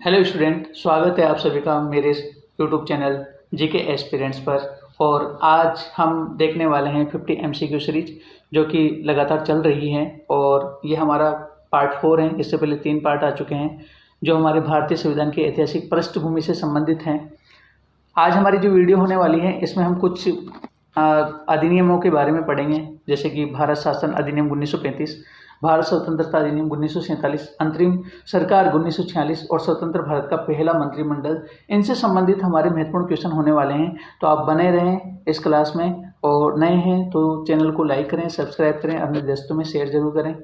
Hello student, स्वागत है आप सभी का मेरे यूट्यूब चैनल जीके एस्पिरेंट्स पर। और आज हम देखने वाले हैं 50 एमसीक्यू सीरीज जो कि लगातार चल रही है और ये हमारा पार्ट 4 है। इससे पहले 3 पार्ट आ चुके हैं जो हमारे भारतीय संविधान की ऐतिहासिक पृष्ठभूमि से संबंधित हैं। आज हमारी जो वीडियो होने वाली है इसमें हम कुछ अधिनियमों के बारे में पढ़ेंगे, जैसे कि भारत शासन अधिनियम 1935, भारत स्वतंत्रता अधिनियम 1947, अंतरिम सरकार 1946 और स्वतंत्र भारत का पहला मंत्रिमंडल। इनसे संबंधित हमारे महत्वपूर्ण क्वेश्चन होने वाले हैं, तो आप बने रहें इस क्लास में। और नए हैं तो चैनल को लाइक करें, सब्सक्राइब करें, अपने दोस्तों में शेयर जरूर करें।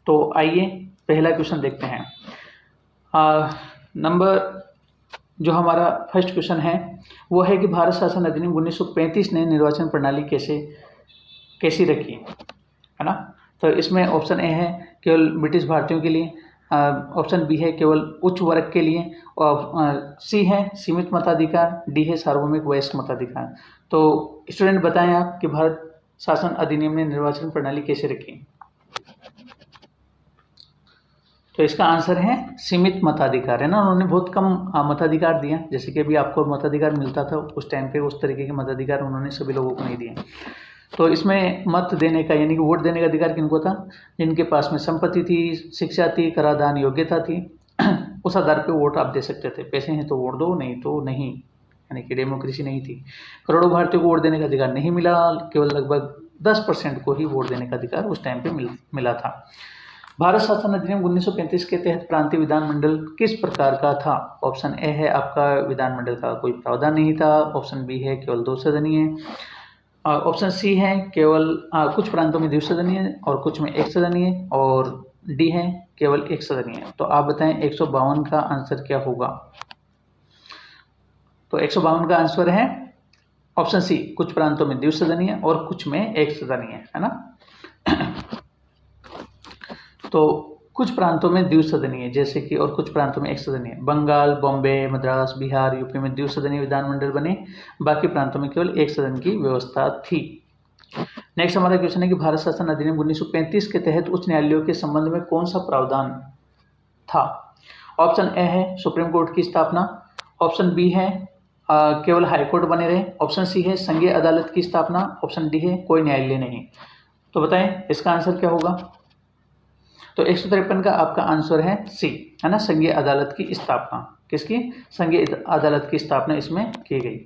तो आइए पहला क्वेश्चन देखते हैं। नंबर जो हमारा फर्स्ट क्वेश्चन है वो है कि भारत शासन अधिनियम 1935 ने निर्वाचन प्रणाली कैसी रखी है ना। तो इसमें ऑप्शन ए है केवल ब्रिटिश भारतीयों के लिए, ऑप्शन बी है केवल उच्च वर्ग के लिए, और सी है सीमित मताधिकार, डी है सार्वभौमिक वयस्क मताधिकार। तो स्टूडेंट बताएं आप कि भारत शासन अधिनियम ने निर्वाचन प्रणाली कैसे रखी। तो इसका आंसर है सीमित मताधिकार, है ना। उन्होंने बहुत कम मताधिकार दिया, जैसे कि अभी आपको मताधिकार मिलता था उस टाइम पे, उस तरीके के मताधिकार उन्होंने सभी लोगों को नहीं दिए। तो इसमें मत देने का यानी कि वोट देने का अधिकार किनको था, जिनके पास में संपत्ति थी, शिक्षा थी, कराधान योग्यता थी उस आधार पे वोट आप दे सकते थे। पैसे हैं तो वोट दो, नहीं तो नहीं, यानी कि डेमोक्रेसी नहीं थी। करोड़ों भारतीयों को वोट देने का अधिकार नहीं मिला, केवल लगभग 10% को ही वोट देने का अधिकार उस टाइम पे मिला था। भारत शासन अधिनियम 1935 के तहत प्रांतीय विधानमंडल किस प्रकार का था। ऑप्शन ए है आपका विधानमंडल का कोई प्रावधान नहीं था, ऑप्शन बी है केवल 2 सदनीय, ऑप्शन सी है केवल कुछ प्रांतों में 2 सदनीय और कुछ में 1 सदनीय, और डी है केवल 1 सदनीय। तो आप बताएं 152 का आंसर क्या होगा। तो 152 का आंसर है ऑप्शन सी, कुछ प्रांतों में 2 सदनीय और कुछ में 1 सदनीय, है ना। तो कुछ प्रांतों में द्विसदनीय जैसे कि, और कुछ प्रांतों में 1 सदनीय। बंगाल, बॉम्बे, मद्रास, बिहार, यूपी में द्विसदनीय विधानमंडल बने, बाकी प्रांतों में केवल 1 सदन की व्यवस्था थी। नेक्स्ट हमारा क्वेश्चन है कि भारत शासन अधिनियम 1935 के तहत उच्च न्यायालयों के संबंध में कौन सा प्रावधान था। ऑप्शन ए है सुप्रीम कोर्ट की स्थापना, ऑप्शन बी है केवल हाईकोर्ट बने रहे, ऑप्शन सी है संघीय अदालत की स्थापना, ऑप्शन डी है कोई न्यायालय नहीं। तो बताएं इसका आंसर क्या होगा। तो 153 का आपका आंसर है सी, है ना, संघीय अदालत की स्थापना। किसकी? संघीय अदालत की स्थापना इसमें की गई।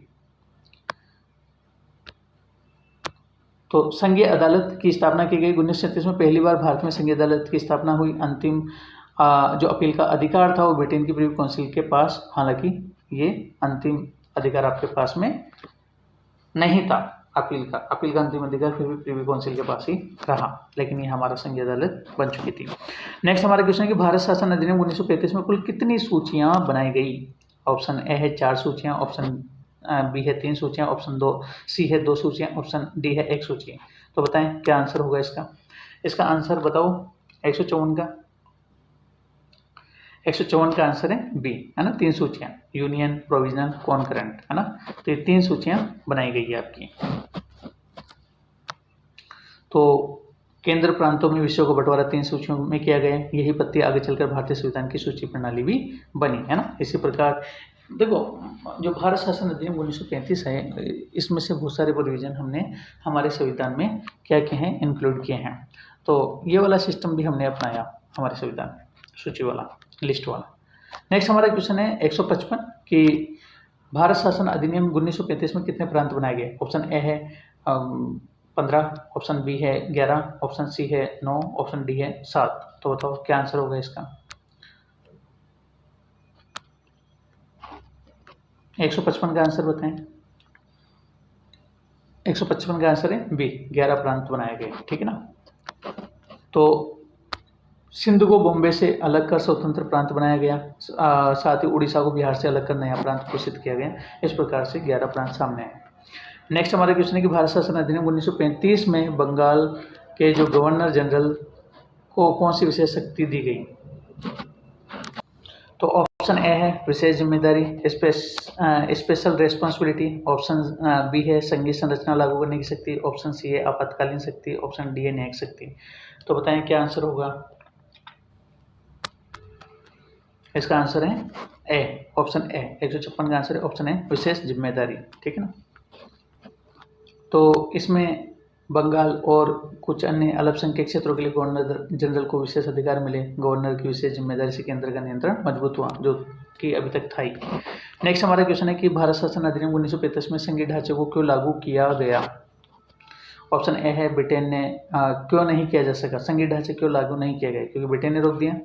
तो संघीय अदालत की स्थापना की गई 1937 में। पहली बार भारत में संघीय अदालत की स्थापना हुई। अंतिम जो अपील का अधिकार था वो ब्रिटेन की प्रीवी काउंसिल के पास, हालांकि ये अंतिम अधिकार आपके पास में नहीं था। अपील का अंतिम अधिकार फिर भी प्रीवी काउंसिल के पास ही रहा, लेकिन ये हमारा संघीय अदालत बन चुकी थी। नेक्स्ट हमारा क्वेश्चन है कि भारत शासन अधिनियम 1935 में कुल कितनी सूचियां बनाई गई। ऑप्शन ए है 4 सूचियां, ऑप्शन बी है 3 सूचियां, ऑप्शन सी है 2 सूचियां, ऑप्शन डी है 1 सूची। तो बताएं क्या आंसर होगा इसका आंसर बताओ। 154 का आंसर है बी, है ना, 3 सूचियां, यूनियन, प्रोविजनल, कॉन्करेंट, है ना। तो ये 3 सूचियां बनाई गई है आपकी। तो केंद्र प्रांतों में विषयों का बंटवारा 3 सूचियों में किया गया है। यही पत्ती आगे चलकर भारतीय संविधान की सूची प्रणाली भी बनी, है ना। इसी प्रकार देखो, जो भारत शासन अधिनियम 1935 है, इसमें से बहुत सारे प्रोविजन हमने हमारे संविधान में क्या किए हैं, इंक्लूड किए हैं। तो ये वाला सिस्टम भी हमने अपनाया हमारे संविधान में, सूची वाला, लिस्ट वाला। नेक्स्ट हमारा क्वेश्चन है 155 कि भारत शासन अधिनियम 1935 में कितने प्रांत बनाए गए। ऑप्शन ए है 15, ऑप्शन बी है 11, ऑप्शन सी है 9, ऑप्शन डी है 7। तो बताओ क्या आंसर होगा इसका। 155 का आंसर बताएं। 155 का आंसर है बी, 11 प्रांत बनाए गए, ठीक है ना। तो सिंध को बॉम्बे से अलग कर स्वतंत्र प्रांत बनाया गया, साथ ही उड़ीसा को बिहार से अलग कर नया प्रांत घोषित किया गया। इस प्रकार से 11 प्रांत सामने आए। नेक्स्ट हमारा क्वेश्चन है कि भारत शासन अधिनियम 1935 में बंगाल के जो गवर्नर जनरल को कौन सी विशेष शक्ति दी गई। तो ऑप्शन ए है विशेष जिम्मेदारी, स्पेशल रेस्पॉन्सिबिलिटी, ऑप्शन बी है संघीय संरचना लागू करने की शक्ति, ऑप्शन सी है आपातकालीन शक्ति, ऑप्शन डी है न्यायिक शक्ति। तो बताएं क्या आंसर होगा। इसका आंसर है ए, ऑप्शन ए 156 का आंसर है ऑप्शन ए विशेष जिम्मेदारी। ठीक है ना। तो इसमें बंगाल और कुछ अन्य अल्पसंख्यक क्षेत्रों के लिए गवर्नर जनरल को विशेष अधिकार मिले। गवर्नर की विशेष जिम्मेदारी से केंद्र का नियंत्रण मजबूत हुआ, जो कि अभी तक था ही। नेक्स्ट हमारा क्वेश्चन है कि भारत शासन अधिनियम 1935 में संघीय ढांचे को क्यों लागू किया गया। ऑप्शन ए है ब्रिटेन ने क्यों नहीं किया जा सका, संघीय ढांचे क्यों लागू नहीं किया गया, क्योंकि ब्रिटेन ने रोक दिया।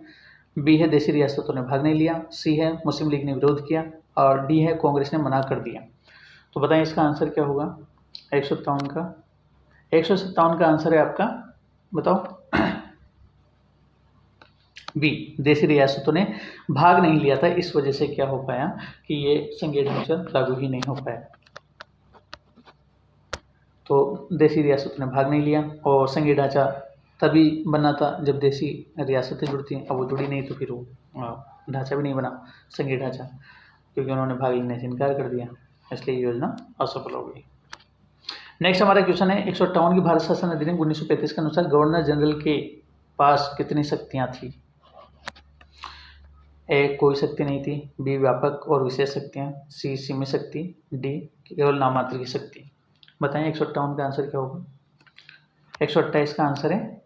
बी है देशी रियासतों ने भाग नहीं लिया। सी है मुस्लिम लीग ने विरोध किया। और डी है कांग्रेस ने मना कर दिया। तो बताएं इसका आंसर क्या होगा। 157 का 157 का आंसर है आपका, बताओ। बी, देशी रियासतों ने भाग नहीं लिया था, इस वजह से क्या हो पाया कि ये संघीय ढांचा लागू ही नहीं हो पाया। तो देशी रियासतों ने भाग नहीं लिया और संघीय ढांचा तभी बना था जब देशी रियासतें जुड़ती हैं। अब वो जुड़ी नहीं तो फिर वो ढांचा भी नहीं बना, संघीय ढांचा, क्योंकि उन्होंने भाग लेने से इनकार कर दिया, इसलिए ये योजना असफल हो गई। नेक्स्ट हमारा क्वेश्चन है 158 की भारत शासन अधिनियम 1935 के अनुसार गवर्नर जनरल के पास कितनी शक्तियां थी। ए, कोई शक्ति नहीं थी। बी, व्यापक और विशेष शक्तियां। सी, सीमित शक्ति। डी, केवल नाममात्र की शक्ति। बताएं 158 का आंसर क्या होगा। 128 का आंसर है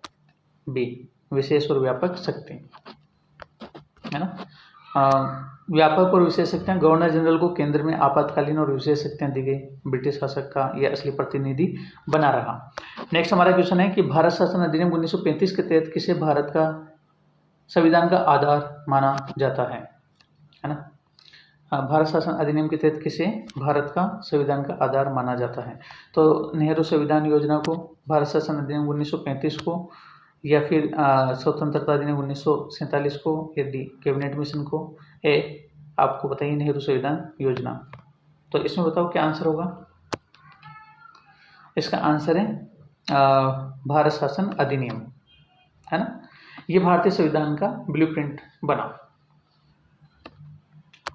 बी, विशेष और व्यापक शक्ति, है ना। व्यापक और विशेष शक्तियां, गवर्नर जनरल को केंद्र में आपातकालीन और विशेष शक्तियां दी गई। ब्रिटिश शासक का यह असली प्रतिनिधि बना रहा। नेक्स्ट हमारा क्वेश्चन है कि भारत शासन अधिनियम 1935 के तहत किसे भारत का संविधान का आधार माना जाता है ना। भारत शासन अधिनियम के तहत किसे भारत का संविधान का आधार माना जाता है। तो नेहरू संविधान योजना को, भारत शासन अधिनियम 1935 को, या फिर स्वतंत्रता अधिनियम 1947 को, या डी कैबिनेट मिशन को। ए, आपको बताइए नेहरू संविधान योजना। तो इसमें बताओ क्या आंसर होगा। इसका आंसर है भारत शासन अधिनियम, है ना। ये भारतीय संविधान का ब्लूप्रिंट बना।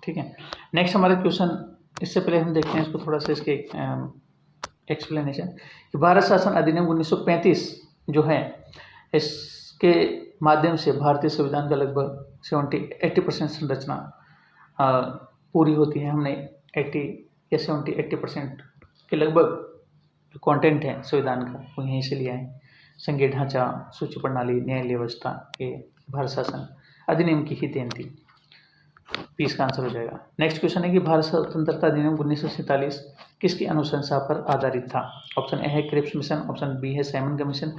ठीक है। नेक्स्ट हमारा क्वेश्चन, इससे पहले हम देखते हैं इसको थोड़ा सा, इसके एक्सप्लेनेशन कि भारत शासन अधिनियम 1935 जो है, इसके माध्यम से भारतीय संविधान का लगभग 80% संरचना पूरी होती है। हमने 80 या 80% के लगभग जो कंटेंट है संविधान का वो यहीं से लिया है। संघीय ढांचा, सूची प्रणाली, न्यायिक व्यवस्था, ये भारत शासन अधिनियम की ही देन थी। 20 का आंसर हो जाएगा। नेक्स्ट क्वेश्चन है कि भारत स्वतंत्रता अधिनियम 1947 किसकी अनुशंसा पर आधारित था। ऑप्शन ए है क्रिप्स मिशन, ऑप्शन बी है साइमन कमीशन,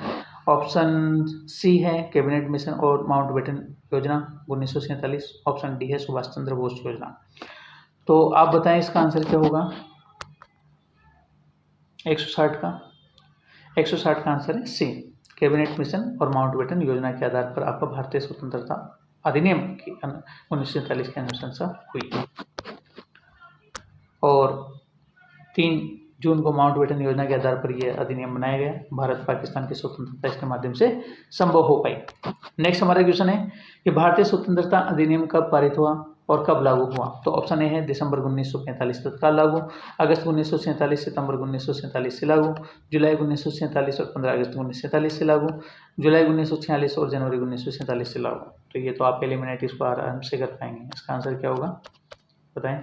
ऑप्शन सी है कैबिनेट मिशन और माउंटबेटन योजना 1947, ऑप्शन डी है सुभाष चंद्र बोस योजना। तो आप बताएं इसका आंसर क्या होगा। 160 का आंसर है सी, कैबिनेट मिशन और माउंटबेटन योजना के आधार पर आपका भारतीय स्वतंत्रता अधिनियम की 1947 की अनुशंसा हुई। और 3 जून को माउंटबेटन योजना के आधार पर यह अधिनियम बनाया गया। भारत पाकिस्तान की स्वतंत्रता इसके माध्यम से संभव हो पाई। नेक्स्ट हमारा क्वेश्चन है कि भारतीय स्वतंत्रता अधिनियम कब पारित हुआ और कब लागू हुआ। तो ऑप्शन ए है दिसंबर 1945 तत्काल लागू, अगस्त 1947, सितंबर 1947 से लागू, जुलाई 1947 और 15 अगस्त 1947 से लागू, जुलाई 1946 और जनवरी 1947 से लागू। तो ये तो आप एलिमिनेट इसको आराम से कर पाएंगे। इसका आंसर क्या होगा बताएं।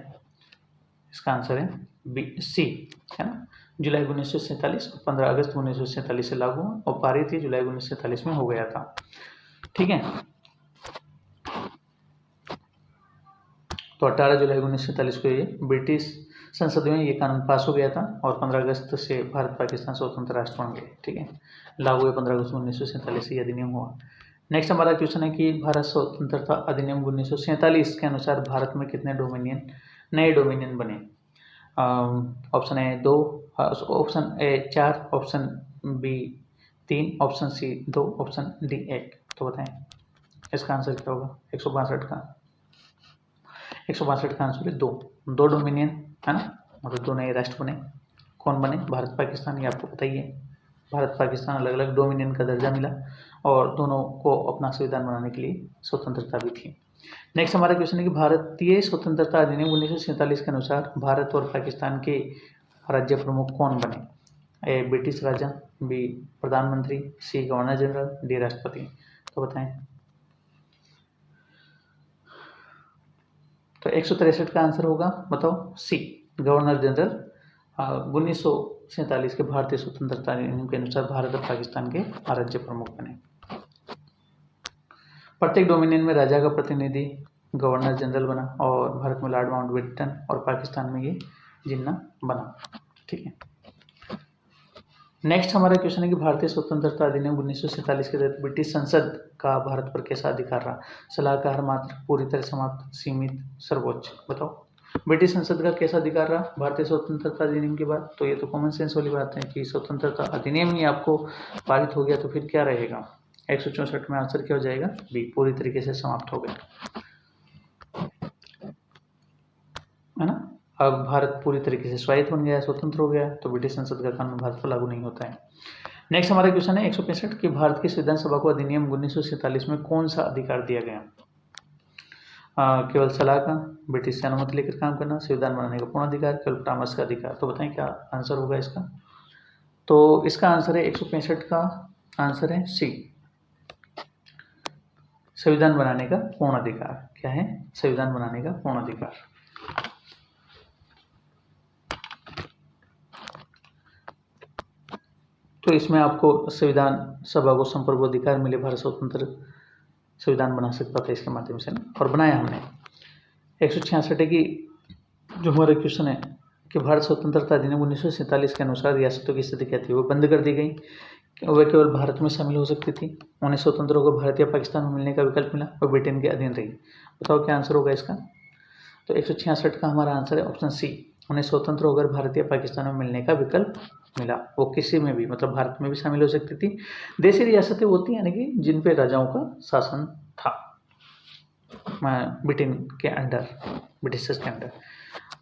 इसका आंसर है बी, सी, है ना। जुलाई 1947 और 15 अगस्त 1947 से लागू और पारित ही जुलाई 1947 में हो गया था। ठीक है। तो 18 जुलाई 1947 को ये ब्रिटिश संसद में ये कानून पास हो गया था और 15 अगस्त से भारत पाकिस्तान स्वतंत्र राष्ट्र बन गए। ठीक है, लागू हुए 15 अगस्त 1947 से ये अधिनियम हुआ। नेक्स्ट हमारा क्वेश्चन है कि भारत स्वतंत्रता अधिनियम 1947 के अनुसार भारत में कितने नए डोमिनियन बने। Option A 2, option A 4, option B 3, option C 2, option D 1। तो बताएं इसका आंसर क्या होगा। 162 का आंसर है 2 डोमिनियन, है ना। मतलब 2 नए राष्ट्र बने। कौन बने, भारत पाकिस्तान, ये आपको बताइए। भारत पाकिस्तान अलग अलग डोमिनियन का दर्जा मिला और दोनों को अपना संविधान बनाने के लिए स्वतंत्रता भी थी। नेक्स्ट हमारा क्वेश्चन है कि भारतीय स्वतंत्रता अधिनियम 1947 के अनुसार भारत और पाकिस्तान के राज्य प्रमुख कौन बने। ए ब्रिटिश राजा, बी प्रधानमंत्री, सी गवर्नर जनरल, डी राष्ट्रपति। तो बताएं। तो तो 163 का आंसर होगा, बताओ सी, गवर्नर जनरल 1947 के भारतीय स्वतंत्रता अधिनियम के अनुसार भारत और पाकिस्तान के राज्य प्रमुख बने। प्रत्येक डोमिनियन में राजा का प्रतिनिधि गवर्नर जनरल बना और भारत में लॉर्ड माउंटबेटन और पाकिस्तान में ये जिन्ना बना। ठीक है, नेक्स्ट हमारा क्वेश्चन है कि भारतीय स्वतंत्रता अधिनियम 1947 के तहत ब्रिटिश संसद का भारत पर कैसा अधिकार रहा? सलाहकार, मात्र, पूरी तरह समाप्त, सीमित, सर्वोच्च। बताओ ब्रिटिश संसद का कैसा अधिकार रहा भारतीय स्वतंत्रता अधिनियम के बाद? तो ये तो कॉमन सेंस वाली बात है कि स्वतंत्रता अधिनियम ही आपको पारित हो गया तो फिर क्या रहेगा? 164 में आंसर क्या हो जाएगा? बी, पूरी तरीके से समाप्त हो गया, है ना। अब भारत पूरी तरीके से स्वायत्त बन गया, स्वतंत्र हो गया, तो ब्रिटिश संसद का कानून भारत पर लागू नहीं होता है। नेक्स्ट हमारा क्वेश्चन है 165 कि भारत की संविधान सभा को अधिनियम 1947 में कौन सा अधिकार दिया गया? केवल सलाह का, ब्रिटिश से अनुमति लेकर काम करना, संविधान बनाने का पूर्ण अधिकार, केवल परामर्श का अधिकार। तो बताएं क्या आंसर होगा इसका? तो इसका आंसर है 165 का आंसर है सी, संविधान बनाने का पूर्ण अधिकार। क्या है? संविधान बनाने का पूर्ण अधिकार। तो इसमें आपको संविधान सभा को संप्रभु अधिकार मिले, भारत स्वतंत्र संविधान बना सकता था इसके माध्यम से, और बनाया हमने। 166 है कि जो हमारा क्वेश्चन है कि भारत स्वतंत्रता अधिनियम 1947 के अनुसार रियासतों की स्थिति क्या थी? वो बंद कर दी गई, वे केवल भारत में शामिल हो सकती थी, उन्हें स्वतंत्र होकर भारत या पाकिस्तान में मिलने का विकल्प मिला, और ब्रिटेन के अधीन रही। बताओ क्या आंसर होगा इसका? तो 166 का हमारा आंसर है ऑप्शन सी, उन्हें स्वतंत्र होकर भारत या पाकिस्तान में मिलने का विकल्प मिला। वो किसी में भी, मतलब भारत में भी शामिल हो सकती थी। देशी रियासतें होती हैं, यानी कि जिन पे राजाओं का शासन था ब्रिटेन के अंडर, ब्रिटिशर्स के अंडर,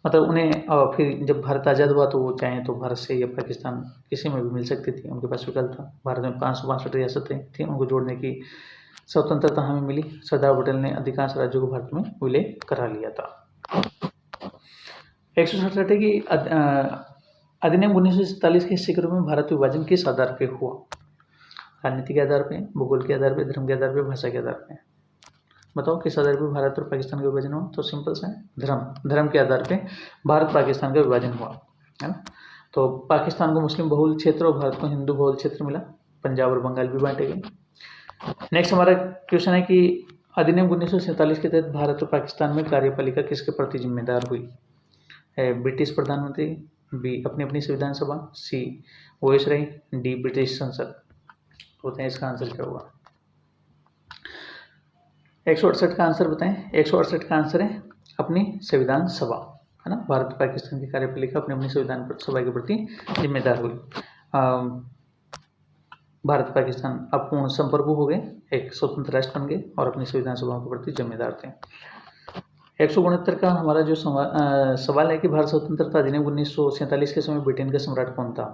मतलब उन्हें फिर जब भारत आज़ाद हुआ तो वो चाहें तो भारत से या पाकिस्तान किसी में भी मिल सकती थी, उनके पास विकल्प था। भारत में 562 रियासतें थी, उनको जोड़ने की स्वतंत्रता हमें मिली। सरदार पटेल ने अधिकांश राज्यों को भारत में विलय करा लिया था। 167 है कि अधिनियम 1947 के हिस्से के रूप में भारत विभाजन किस आधार पे हुआ? राजनीति के आधार पे, भूगोल के आधार पे, धर्म के आधार पे, भाषा के आधार पे। बताओ किस आधार पे भारत और पाकिस्तान का विभाजन हुआ? तो सिंपल सा है, धर्म के आधार पे भारत पाकिस्तान का विभाजन हुआ, है ना। तो पाकिस्तान को मुस्लिम बहुल क्षेत्र और भारत को हिंदू बहुल क्षेत्र मिला, पंजाब और बंगाल भी बांटे गए। नेक्स्ट हमारा क्वेश्चन है कि अधिनियम 1947 के तहत भारत और पाकिस्तान में कार्यपालिका किसके प्रति जिम्मेदार हुई? ब्रिटिश प्रधानमंत्री, बी अपनी अपनी संविधान सभा, सी वायसराय, डी ब्रिटिश संसद। होते हैं, इसका आंसर क्या होगा? 168 का आंसर बताएं। 168 का आंसर है अपनी संविधान सभा, है ना। भारत पाकिस्तान की कार्यपालिका अपनी अपनी संविधान सभा के प्रति जिम्मेदार हुई। भारत पाकिस्तान अब पूर्ण संप्रभु हो गए, एक स्वतंत्र राष्ट्र बन गए और अपनी संविधान सभा के प्रति जिम्मेदार थे। 169 का हमारा जो सवाल है कि भारत स्वतंत्रता अधिनियम 1947 के समय ब्रिटेन का सम्राट कौन था?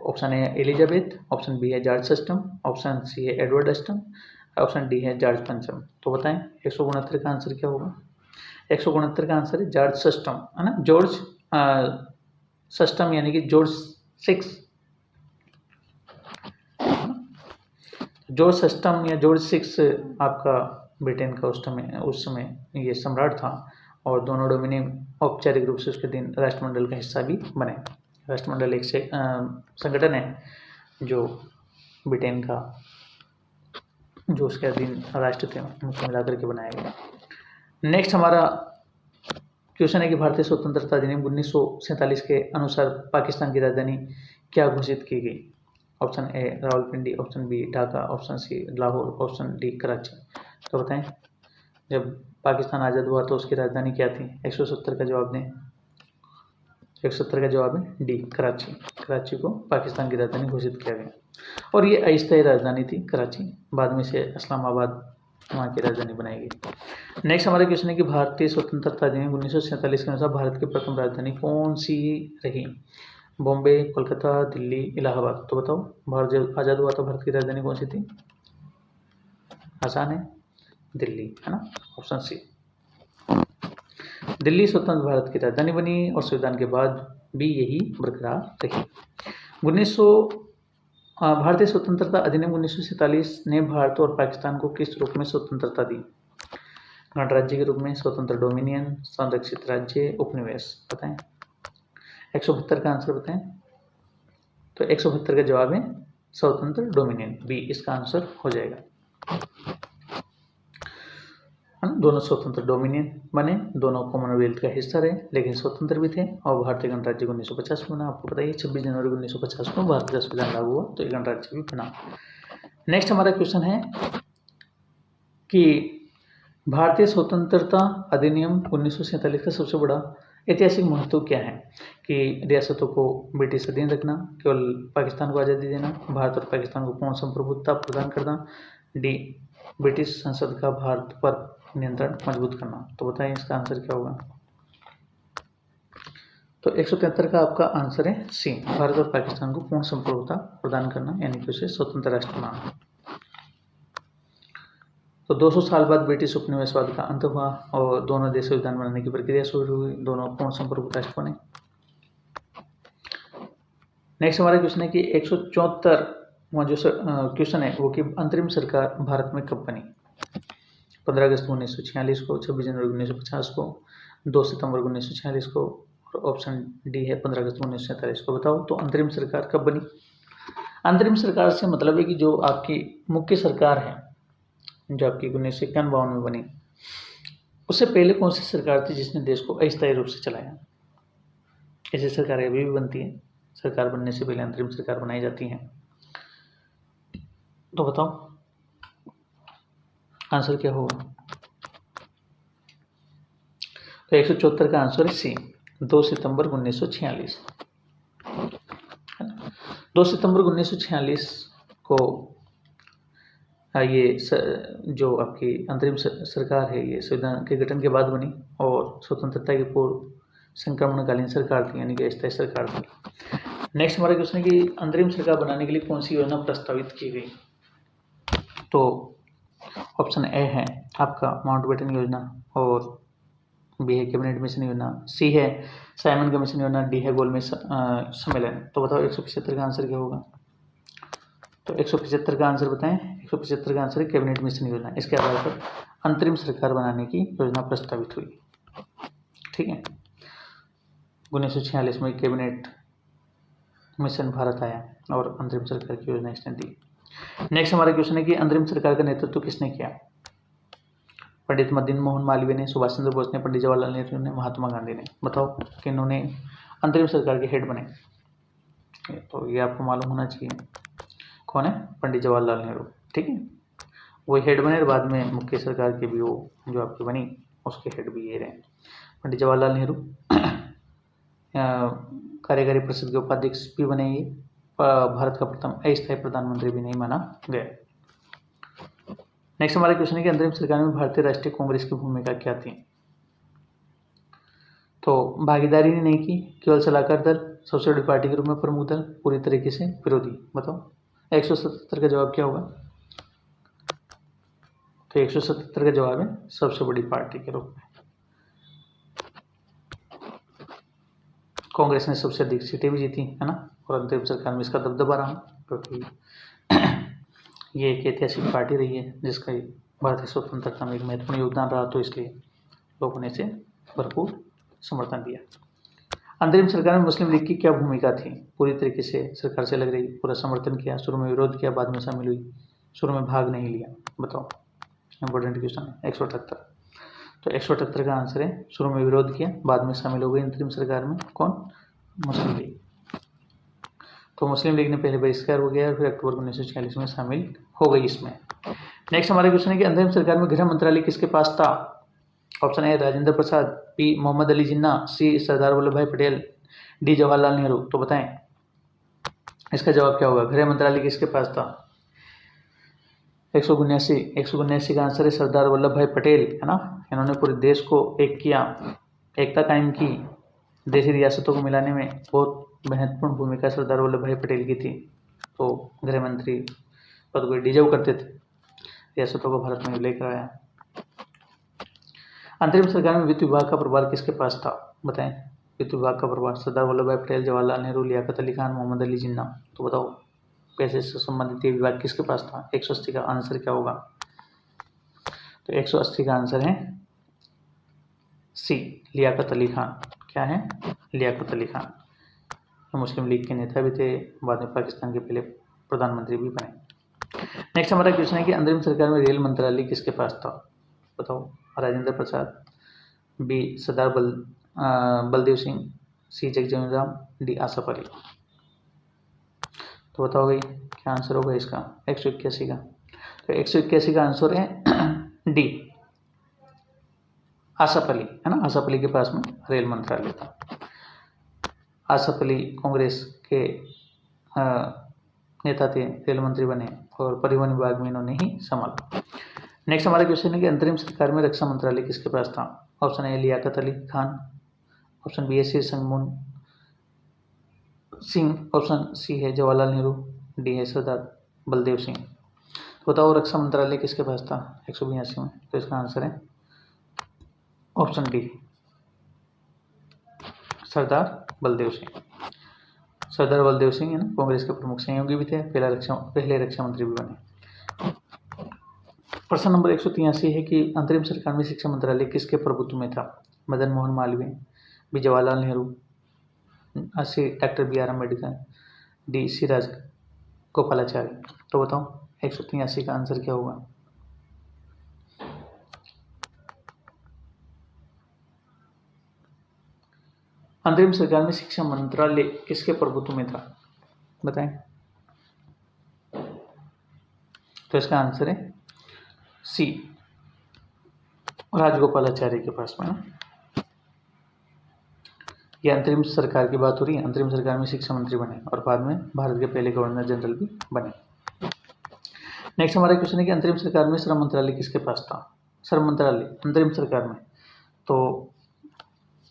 Option A Elizabeth, option B है जॉर्ज सष्टम, ऑप्शन सी है एडवर्ड अष्टम, ऑप्शन डी है जॉर्ज पंचम। तो बताएं 169 का आंसर क्या होगा? 169 का आंसर है जॉर्ज सष्टम, है ना। जॉर्ज सष्टम यानी कि जॉर्ज 6, जॉर्ज सष्टम या जॉर्ज 6 आपका ब्रिटेन का उस समय ये सम्राट था, और दोनों डोमिनियन औपचारिक रूप से उसके दिन राष्ट्रमंडल का हिस्सा भी बने। राष्ट्रमंडल एक संगठन है जो ब्रिटेन का, जो उसके अधीन राष्ट्र थे उनको मिलाकर के बनाया गया। नेक्स्ट हमारा क्वेश्चन है कि भारतीय स्वतंत्रता अधिनियम 1947 के अनुसार पाकिस्तान की राजधानी क्या घोषित की गई? Option A Rawalpindi, option B Dhaka, option C Lahore, option D Karachi. तो बताएं जब पाकिस्तान आज़ाद हुआ तो उसकी राजधानी क्या थी? 170 का जवाब दें। 170 का जवाब है डी कराची। कराची को पाकिस्तान की राजधानी घोषित किया गया, और ये अस्थायी राजधानी थी कराची, बाद में से इस्लामाबाद वहाँ की राजधानी बनाई गई। नेक्स्ट हमारा क्वेश्चन है कि भारतीय स्वतंत्रता अधिनियम 1947 के अनुसार भारत की प्रथम राजधानी कौन सी रही? बॉम्बे, कोलकाता, दिल्ली, इलाहाबाद। तो बताओ भारत जब आज़ाद हुआ था भारत की राजधानी कौन सी थी? आसान है, दिल्ली, है ना। ऑप्शन सी, दिल्ली स्वतंत्र भारत की राजधानी बनी और संविधान के बाद भी यही बरकरार रही। भारतीय स्वतंत्रता अधिनियम 1947 ने भारत और पाकिस्तान को किस रूप में स्वतंत्रता दी? गणराज्य के रूप में, स्वतंत्र डोमिनियन, संरक्षित राज्य, उपनिवेश। बताएं 172 का आंसर बताएं। तो 172 का जवाब है स्वतंत्र डोमिनियन, बी इसका आंसर हो जाएगा। दोनों स्वतंत्र डोमिनियन बने, दोनों कॉमनवेल्थ का हिस्सा रहे, लेकिन स्वतंत्र भी थे। और भारतीय गणराज्य को 1950 में बना, आपको पता ही 26 जनवरी 1950 को भारत का संविधान लागू हुआ, तो ये गणराज्य भी बना। नेक्स्ट हमारा क्वेश्चन है कि भारतीय स्वतंत्रता अधिनियम 1947 का सबसे बड़ा ऐतिहासिक महत्व क्या है? कि रियासतों को ब्रिटिश अधीन रखना, केवल पाकिस्तान को आज़ादी देना, भारत और पाकिस्तान को पूर्ण संप्रभुत्ता प्रदान करना, डी ब्रिटिश संसद का भारत पर नियंत्रण मजबूत करना। तो बताएं इसका आंसर क्या होगा? तो 173 का आपका आंसर है सी, भारत और पाकिस्तान को पूर्ण संप्रभुत्ता प्रदान करना, यानी कि उसे स्वतंत्र राष्ट्र बनाना। तो 200 साल बाद ब्रिटिश उपनिवेशवाद का अंत हुआ और दोनों देश संविधान बनाने की प्रक्रिया शुरू हुई, दोनों पूर्ण संप्रभुत्व राष्ट्र बने। नेक्स्ट हमारा क्वेश्चन है कि 174वां जो क्वेश्चन है वो कि अंतरिम सरकार भारत में कब बनी? 15 अगस्त 1946 को, 26 जनवरी 1950 को, 2 सितंबर 1946 को, और ऑप्शन डी है 15 अगस्त 1947 को। बताओ तो अंतरिम सरकार कब बनी? अंतरिम सरकार से मतलब है कि जो आपकी मुख्य सरकार है, जो आपकी 1951 में बनी, उससे पहले कौन सी सरकार थी जिसने देश को अस्थायी रूप से चलाया? ऐसी सरकारें अभी भी बनती हैं, सरकार बनने से पहले अंतरिम सरकार बनाई जाती हैं। तो बताओ आंसर क्या होगा? तो 174 का आंसर है सी, 2 सितंबर 1946। 2 सितंबर 1946 को ये जो आपकी अंतरिम सरकार है, ये संविधान के गठन के बाद बनी और स्वतंत्रता की पूर्व संक्रमणकालीन सरकार थी, यानी कि अस्थायी सरकार थी। नेक्स्ट हमारा क्वेश्चन है कि अंतरिम सरकार बनाने के लिए कौन सी योजना प्रस्तावित की गई? तो ऑप्शन ए है आपका माउंटबेटन योजना, और बी है कैबिनेट मिशन योजना, सी है साइमन कमीशन योजना, डी है गोलमेज सम्मेलन। तो बताओ 175 का आंसर क्या होगा? तो 175 का आंसर बताएं। 175 का आंसर है कैबिनेट मिशन योजना। इसके आधार पर अंतरिम सरकार बनाने की योजना प्रस्तावित हुई। ठीक है, 1946 में कैबिनेट मिशन भारत आया और अंतरिम सरकार की योजना इसने दी। नेक्स्ट हमारा क्वेश्चन है कि अंतरिम सरकार का नेतृत्व किसने किया? पंडित मदन मोहन मालवीय ने, सुभाष चंद्र बोस ने, पंडित जवाहरलाल नेहरू ने, महात्मा गांधी ने। बताओ कि इन्होंने अंतरिम सरकार के हेड बने। तो ये आपको मालूम होना चाहिए कौन है, पंडित जवाहरलाल नेहरू। ठीक है, वो हेड बने और बाद में मुख्य सरकार के भी वो जो आपकी बनी उसके हेड भी ये रहे पंडित जवाहरलाल नेहरू। कार्यकारी परिषद के उपाध्यक्ष भी बने। ये भारत का प्रथम अस्थायी प्रधानमंत्री भी नहीं माना गया। नेक्स्ट हमारा क्वेश्चन है कि अंतरिम सरकार में भारतीय राष्ट्रीय कांग्रेस की भूमिका क्या थी? तो भागीदारी नहीं की, केवल सलाहकार दल, सबसे बड़ी पार्टी के रूप में प्रमुख दल, पूरी तरीके से विरोधी। बताओ 177 का जवाब क्या होगा? तो 177 का जवाब है सबसे बड़ी पार्टी के रूप में। कांग्रेस ने सबसे अधिक सीटें भी जीती है ना, और अंतरिम सरकार में इसका दबदबा रहा, क्योंकि ये एक ऐतिहासिक पार्टी रही है जिसका भारतीय स्वतंत्रता में एक महत्वपूर्ण योगदान रहा, तो इसलिए लोगों ने इसे भरपूर समर्थन दिया। अंतरिम सरकार में मुस्लिम लीग की क्या भूमिका थी? पूरी तरीके से सरकार से लग रही, पूरा समर्थन किया, शुरू में विरोध किया, बाद में शामिल हुई, शुरू में भाग नहीं लिया। बताओ, इंपॉर्टेंट क्वेश्चन है। 178। तो 178 का आंसर है शुरू में विरोध किया, बाद में शामिल हो गई अंतरिम सरकार में। कौन? मुस्लिम लीग। तो मुस्लिम लीग ने पहले बहिष्कार हो गया और फिर अक्टूबर 1946 में शामिल हो गई इसमें। नेक्स्ट हमारा क्वेश्चन है कि अंतरिम सरकार में गृह मंत्रालय किसके पास था? Option A Rajendra Prasad, B Mohammad Ali Jinnah, C Sardar Vallabh Bhai Patel, D Jawaharlal Nehru. तो बताएं इसका जवाब क्या होगा? गृह मंत्रालय किसके पास था? 179 का आंसर है सरदार वल्लभ भाई पटेल, है ना। इन्होंने पूरे देश को एक किया, एकता कायम की, देशी रियासतों को मिलाने में बहुत महत्वपूर्ण भूमिका सरदार वल्लभ भाई पटेल की थी। तो गृह मंत्री पद को डिजर्व करते थे, रियासतों को भारत में लेकर आया। अंतरिम सरकार में वित्त विभाग का प्रभार किसके पास था? बताएं वित्त विभाग का प्रभार सरदार वल्लभ भाई पटेल, जवाहरलाल नेहरू, लियाकत अली खान, मोहम्मद अली जिन्ना। तो बताओ पैसे से संबंधित ये विभाग किसके पास था? 180 का आंसर क्या होगा? तो 180 का आंसर है सी लियाकत अली खान। क्या है? लियाकत अली खान। मुस्लिम लीग के नेता भी थे, बाद में पाकिस्तान के पहले प्रधानमंत्री भी बने। नेक्स्ट हमारा क्वेश्चन है कि अंतरिम सरकार में रेल मंत्रालय किसके पास था? बताओ। राजेंद्र प्रसाद, बी सरदार बलदेव सिंह, सी जगजीवन राम, डी आसफ अली। तो बताओ भाई क्या आंसर होगा इसका? 181 का। तो 181 का आंसर है डी आसफ अली, है ना। आसफ अली के पास में रेल मंत्रालय था। आसफ अली कांग्रेस के नेता थे, रेल मंत्री बने और परिवहन विभाग में इन्होंने ही संभाला। नेक्स्ट हमारा क्वेश्चन है कि अंतरिम सरकार में रक्षा मंत्रालय किसके पास था? Option A Liaquat Ali Khan, option B है शेर संगमुन सिंह, ऑप्शन सी है जवाहरलाल नेहरू, डी है सरदार बलदेव सिंह। तो बताओ रक्षा मंत्रालय किसके पास था 182 में? तो इसका आंसर है ऑप्शन डी सरदार बलदेव सिंह। सरदार बलदेव सिंह है ना, कांग्रेस के प्रमुख सहयोगी भी थे, पहले रक्षा मंत्री भी बने। प्रश्न नंबर 183 है कि अंतरिम सरकार में शिक्षा मंत्रालय किसके प्रभुत्व में था? Madan Mohan Malviya, B Jawaharlal Nehru, C doctor B R Ambedkar, D C Raj Gopalachari. तो बताओ 183 का आंसर क्या होगा? अंतरिम सरकार में शिक्षा मंत्रालय किसके प्रभुत्व में था? बताएं। तो इसका आंसर है सी राजगोपालाचारी के पास में। ये अंतरिम सरकार की बात हो रही है। अंतरिम सरकार में शिक्षा मंत्री बने और बाद में भारत के पहले गवर्नर जनरल भी बने। नेक्स्ट हमारा क्वेश्चन है कि अंतरिम सरकार में श्रम मंत्रालय किसके पास था? श्रम मंत्रालय अंतरिम सरकार में, तो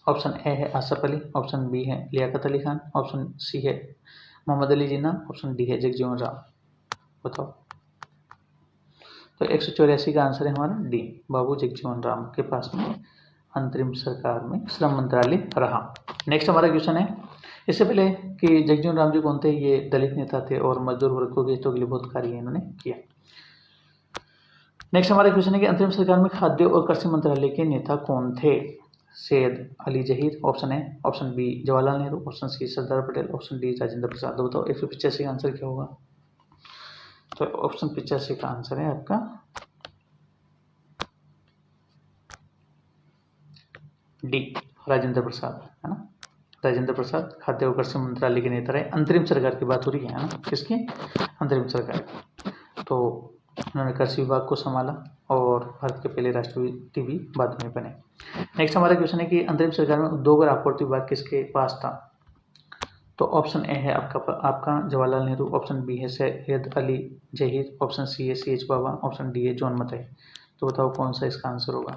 ऑप्शन ए है आसफ अली, ऑप्शन बी है लियाकत अली खान, ऑप्शन सी है मोहम्मद अली जिन्ना, ऑप्शन डी है जगजीवन राम। बताओ। तो 184 का आंसर है हमारा डी बाबू जगजीवन राम के पास में अंतरिम सरकार में श्रम मंत्रालय रहा। नेक्स्ट हमारा क्वेश्चन है, इससे पहले कि जगजीवन राम जी कौन थे? ये दलित नेता थे और मजदूर वर्ग के हितों के लिए बहुत कार्य इन्होंने किया। नेक्स्ट हमारा क्वेश्चन है कि अंतरिम सरकार में खाद्य और कृषि मंत्रालय के नेता कौन थे? Syed Ali Zaheer, option A, option B Jawaharlal Nehru, option C Sardar Patel, option D Rajendra Prasad. तो बताओ 185 का आंसर क्या होगा? तो ऑप्शन 85 का आंसर है आपका डी राजेंद्र प्रसाद, है ना। राजेंद्र प्रसाद खाद्य और कृषि मंत्रालय के नेता रहे। अंतरिम सरकार की बात हो रही है ना, किसकी? अंतरिम सरकार की। तो उन्होंने कृषि विभाग को संभाला और भारत के पहले राष्ट्रपति भी बाद में बने। नेक्स्ट हमारा क्वेश्चन है कि अंतरिम सरकार में उद्योग और आपूर्ति विभाग किसके पास था? तो ऑप्शन ए है आपका जवाहरलाल नेहरू, ऑप्शन बी है सैयद अली जहीर, ऑप्शन सी है CH बाबा, ऑप्शन डी है जॉन मथाई। तो बताओ कौन सा इसका आंसर होगा?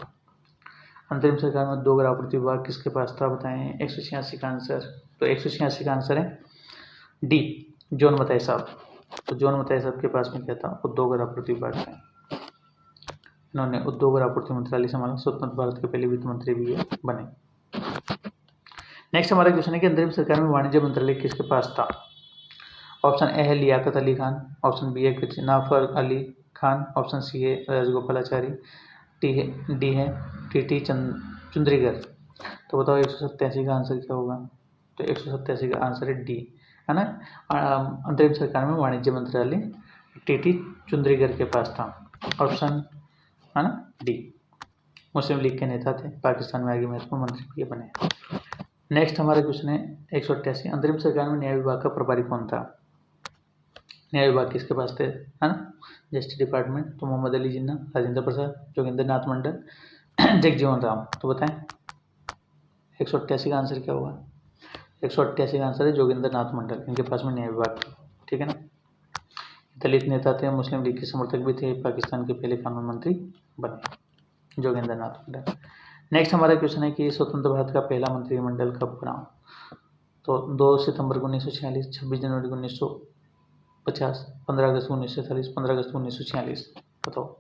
अंतरिम सरकार में उद्योग और आपूर्ति विभाग किसके पास था? बताएं 186 का आंसर। तो 186 का आंसर है डी जॉन मथाई साहब। तो जॉन मथाई साहब के पास में क्या था? उद्योग और आपूर्ति विभाग था। इन्होंने उद्योग और आपूर्ति मंत्रालय संभाला, स्वतंत्र भारत के पहले वित्त मंत्री भी बने। नेक्स्ट हमारा क्वेश्चन है कि अंतरिम सरकार में वाणिज्य मंत्रालय किसके पास था? ऑप्शन ए है लियाकत अली खान, ऑप्शन बी है गजनाफर अली खान, ऑप्शन सी है राजगोपालाचारी, डी है टी चुंद्रीगर। तो बताओ 187 का आंसर क्या होगा? तो 187 का आंसर है डी, है ना। अंतरिम सरकार में वाणिज्य मंत्रालय टी चुंद्रीगर के पास था। ऑप्शन है ना डी। मुस्लिम लीग के नेता थे, पाकिस्तान में आगे महत्वपूर्ण मंत्री भी बने। नेक्स्ट हमारा क्वेश्चन है 188, अंतरिम सरकार में न्याय विभाग का प्रभारी कौन था? न्याय विभाग किसके पास थे, है ना? Justice department. तो मोहम्मद अली जिन्ना, राजेंद्र प्रसाद, जोगिंदर नाथ मंडल, जगजीवन राम। तो बताएं 188 का आंसर क्या होगा? 188 का आंसर है जोगिंदर नाथ मंडल, इनके पास में न्याय विभाग था। ठीक है ना। दलित नेता थे, मुस्लिम लीग के समर्थक भी थे, पाकिस्तान के पहले कानून मंत्री बने जोगिंदर नाथ मंडल। नेक्स्ट हमारा क्वेश्चन है कि स्वतंत्र भारत का पहला मंत्रिमंडल कब बना? तो 2 सितंबर 1946, 26 जनवरी 1950, 15 अगस्त 1947, 15 अगस्त 1946। बताओ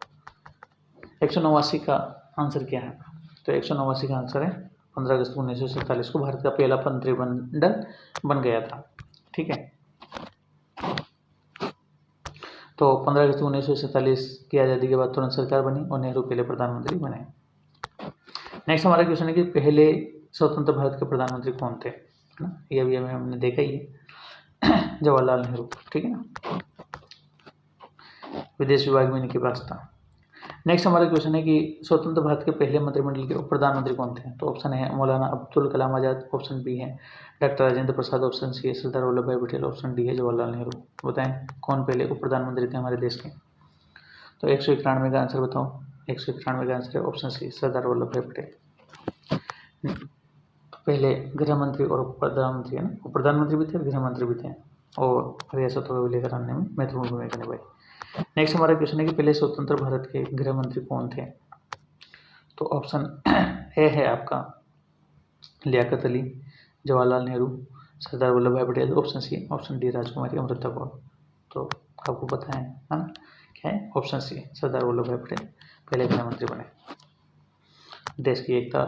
189 का आंसर क्या है? तो 189 का आंसर है 15 अगस्त 1947 को भारत का पहला मंत्रिमंडल बन गया था। ठीक है। तो 15 अगस्त 1947 की आज़ादी के बाद तुरंत सरकार बनी और नेहरू पहले प्रधानमंत्री बने। नेक्स्ट हमारा क्वेश्चन है कि पहले स्वतंत्र भारत के प्रधानमंत्री कौन थे, है ना, ये अभी हमने देखा ही है, जवाहरलाल नेहरू, ठीक है ना, विदेश विभाग में इनके पास था। नेक्स्ट हमारा क्वेश्चन है कि स्वतंत्र भारत के पहले मंत्रिमंडल के प्रधानमंत्री कौन थे, तो ऑप्शन है मौलाना अब्दुल कलाम आज़ाद, ऑप्शन बी है doctor Rajendra Prasad, option C है सरदार वल्लभ भाई पटेल, ऑप्शन डी है जवाहरलाल नेहरू। बताएं कौन पहले उप प्रधानमंत्री थे हमारे देश के। तो 191 का आंसर बताओ। 191 का आंसर है ऑप्शन सी सरदार वल्लभ भाई पटेल। पहले गृह मंत्री और प्रधानमंत्री है ना, वो प्रधानमंत्री भी थे गृह मंत्री भी थे, और रियासतों को विलय कराने में महत्वपूर्ण भूमिका निभाई। नेक्स्ट हमारा क्वेश्चन है कि पहले स्वतंत्र भारत के गृह मंत्री कौन थे, तो ऑप्शन ए है आपका Liaquat Ali, Jawaharlal Nehru, Sardar Vallabh Bhai Patel, option C, option D Rajkumari Amrita Kaur. तो आपको पता है ना, क्या है ऑप्शन सी सरदार वल्लभ भाई पटेल पहले गृह मंत्री बने, देश की एकता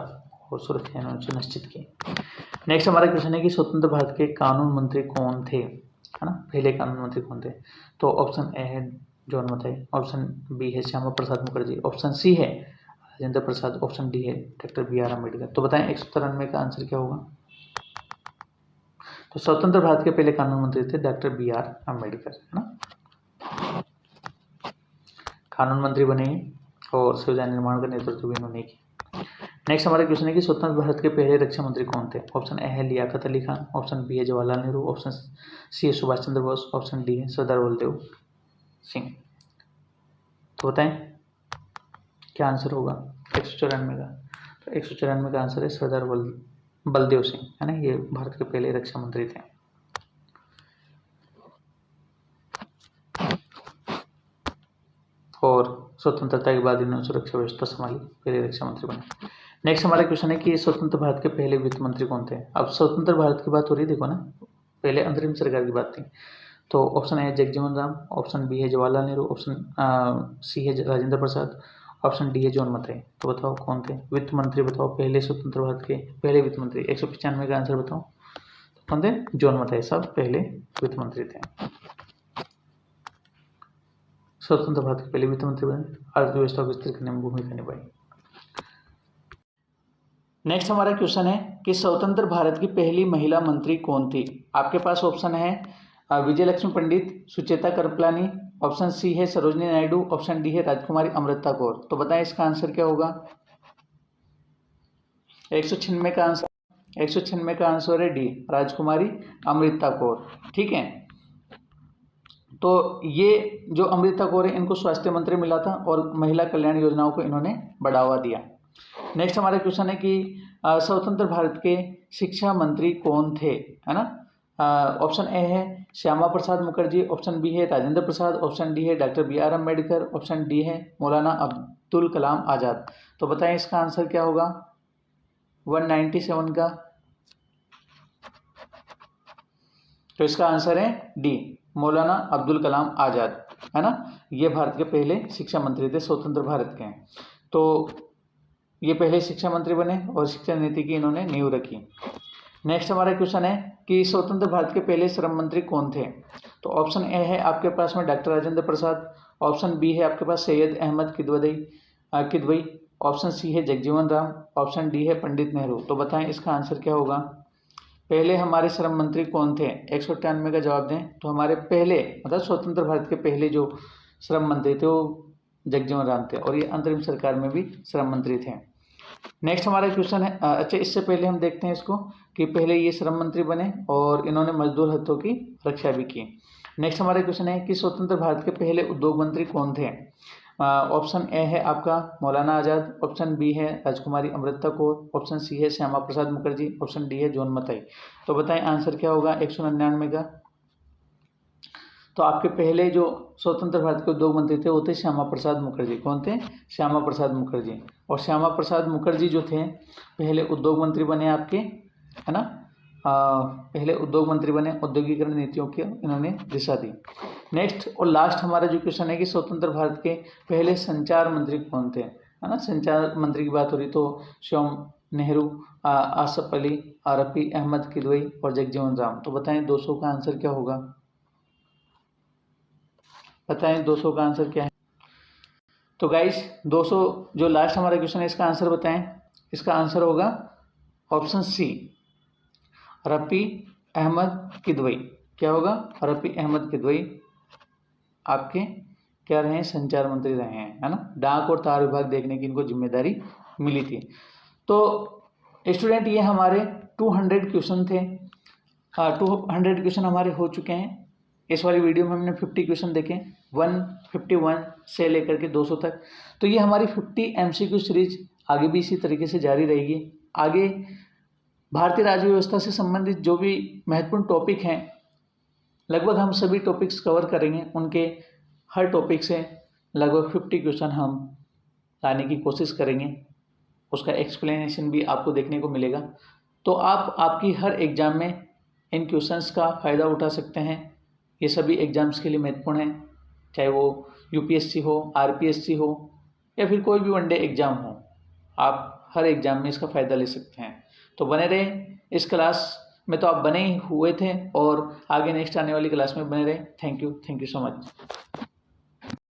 और सुरक्षा इन्होंने सुनिश्चित की। नेक्स्ट हमारा क्वेश्चन है कि स्वतंत्र भारत के कानून मंत्री कौन थे, है ना, पहले कानून मंत्री कौन थे। तो ऑप्शन ए है जॉन मथाई, ऑप्शन बी है श्यामा प्रसाद मुखर्जी, ऑप्शन सी है राजेंद्र प्रसाद, ऑप्शन डी है डॉक्टर BR अम्बेडकर। तो बताएं 193 का आंसर क्या होगा। तो स्वतंत्र भारत के पहले कानून मंत्री थे डॉक्टर BR अम्बेडकर, है ना, कानून मंत्री बने और संविधान निर्माण का नेतृत्व भी उन्होंने किया। नेक्स्ट हमारा क्वेश्चन है कि स्वतंत्र भारत के पहले रक्षा मंत्री कौन थे। ऑप्शन ए है लियाकत अली खान, ऑप्शन बी है जवाहरलाल नेहरू, ऑप्शन सी है सुभाष चंद्र बोस, ऑप्शन डी है सरदार वल्लभ सिंह। तो बताएं क्या आंसर होगा 194 का। तो 194 का आंसर है सरदार बलदेव सिंह, है ना, ये भारत के पहले रक्षा मंत्री थे। और स्वतंत्रता के बाद इन्होंने सुरक्षा व्यवस्था संभाली, पहले रक्षा मंत्री बने। नेक्स्ट हमारा क्वेश्चन है कि स्वतंत्र भारत के पहले वित्त मंत्री कौन थे। अब स्वतंत्र भारत की बात हो रही है, देखो ना, पहले अंतरिम सरकार की बात थी। तो ऑप्शन है जगजीवन राम, ऑप्शन बी है जवाहरलाल नेहरू, ऑप्शन सी है राजेंद्र प्रसाद, ऑप्शन डी है जॉन मथाई। तो बताओ कौन थे वित्त मंत्री, बताओ पहले स्वतंत्र भारत के पहले वित्त मंत्री। 195 का आंसर बताओ। तो कौन थे, जॉन मथाई साहब पहले वित्त मंत्री थे, स्वतंत्र भारत के पहले वित्त मंत्री बने, अर्थव्यवस्था को स्थिर करने में भूमिका निभाई। नेक्स्ट हमारा क्वेश्चन है कि स्वतंत्र भारत की पहली महिला मंत्री कौन थी। आपके पास ऑप्शन है विजय लक्ष्मी पंडित, सुचेता कृपलानी, ऑप्शन सी है सरोजनी नायडू, ऑप्शन डी है राजकुमारी अमृता कौर। तो बताएं इसका आंसर क्या होगा। 196 का आंसर 196 का आंसर है डी राजकुमारी अमृता कौर, ठीक है। तो ये जो अमृता कौर है इनको स्वास्थ्य मंत्री मिला था और महिला कल्याण योजनाओं को इन्होंने बढ़ावा दिया। नेक्स्ट हमारा क्वेश्चन है कि स्वतंत्र भारत के शिक्षा मंत्री कौन थे, है ना। ऑप्शन ए है श्यामा प्रसाद मुखर्जी, ऑप्शन बी है राजेंद्र प्रसाद, ऑप्शन डी है doctor BR Ambedkar, option D है मौलाना अब्दुल कलाम आज़ाद। तो बताएं इसका आंसर क्या होगा 197 का। तो इसका आंसर है डी मौलाना अब्दुल कलाम आज़ाद, है ना। ये भारत के पहले शिक्षा मंत्री थे, स्वतंत्र भारत के। तो ये पहले शिक्षा मंत्री बने और शिक्षा नीति की इन्होंने नींव रखी। नेक्स्ट हमारा क्वेश्चन है कि स्वतंत्र भारत के पहले श्रम मंत्री कौन थे। तो ऑप्शन ए है आपके पास में doctor Rajendra Prasad, option B है आपके पास सैयद अहमद किदवई, ऑप्शन सी है जगजीवन राम, ऑप्शन डी है पंडित नेहरू। तो बताएं इसका आंसर क्या होगा। पहले हमारे श्रम मंत्री कौन थे, 198 का जवाब दें। तो हमारे पहले मतलब स्वतंत्र भारत के पहले जो श्रम मंत्री थे वो जगजीवन राम थे और ये अंतरिम सरकार में भी श्रम मंत्री थे। नेक्स्ट हमारा क्वेश्चन है, अच्छा इससे पहले हम देखते हैं इसको कि पहले ये श्रम मंत्री बने और इन्होंने मजदूर हितों की रक्षा भी की। नेक्स्ट हमारा क्वेश्चन है कि स्वतंत्र भारत के पहले उद्योग मंत्री कौन थे। ऑप्शन ए है आपका मौलाना आज़ाद, ऑप्शन बी है राजकुमारी अमृता कौर, ऑप्शन सी है श्यामा प्रसाद मुखर्जी, ऑप्शन डी है जॉन मथाई। तो बताएं आंसर क्या होगा 199 का। तो आपके पहले जो स्वतंत्र भारत के उद्योग मंत्री थे वो थे श्यामा प्रसाद मुखर्जी। कौन थे, श्यामा प्रसाद मुखर्जी। और श्यामा प्रसाद मुखर्जी जो थे पहले उद्योग मंत्री बने आपके, है ना, पहले उद्योग मंत्री बने, औद्योगिकरण नीतियों की इन्होंने दिशा दी। नेक्स्ट और लास्ट हमारा जो क्वेश्चन है कि स्वतंत्र भारत के पहले संचार मंत्री कौन थे, है ना। संचार मंत्री की बात हो रही तो श्याम नेहरू, आसफ अली, रफ़ी अहमद किदवई और जगजीवन राम। तो बताएं 200 का आंसर क्या होगा। बताएं 200 का आंसर क्या है। तो गाइस 200 जो लास्ट हमारा क्वेश्चन है इसका आंसर बताएं इसका आंसर होगा ऑप्शन सी, रफ़ी अहमद किदवई। क्या होगा? रफ़ी अहमद किदवई आपके क्या रहे हैं? संचार मंत्री रहे हैं, है ना। डाक और तार विभाग देखने की इनको जिम्मेदारी मिली थी। तो स्टूडेंट ये हमारे 200 क्वेश्चन थे। 200 क्वेश्चन हमारे हो चुके हैं। इस वाली वीडियो में हमने 50 क्वेश्चन देखे, 151 से लेकर के 200 तक। तो ये हमारी 50 MCQ सीरीज आगे भी इसी तरीके से जारी रहेगी। आगे भारतीय राज्य व्यवस्था से संबंधित जो भी महत्वपूर्ण टॉपिक हैं, लगभग हम सभी टॉपिक्स कवर करेंगे। उनके हर टॉपिक से लगभग 50 क्वेश्चन हम लाने की कोशिश करेंगे। उसका एक्सप्लेनेशन भी आपको देखने को मिलेगा। तो आप आपकी हर एग्ज़ाम में इन क्वेश्चंस का फ़ायदा उठा सकते हैं। ये सभी एग्ज़ाम्स के लिए महत्वपूर्ण हैं, चाहे वो UPSC हो, RPSC हो या फिर कोई भी वनडे एग्ज़ाम हो। आप हर एग्ज़ाम में इसका फ़ायदा ले सकते हैं। तो बने रहें इस क्लास में, तो आप बने ही हुए थे और आगे नेक्स्ट आने वाली क्लास में बने रहें। Thank you so much.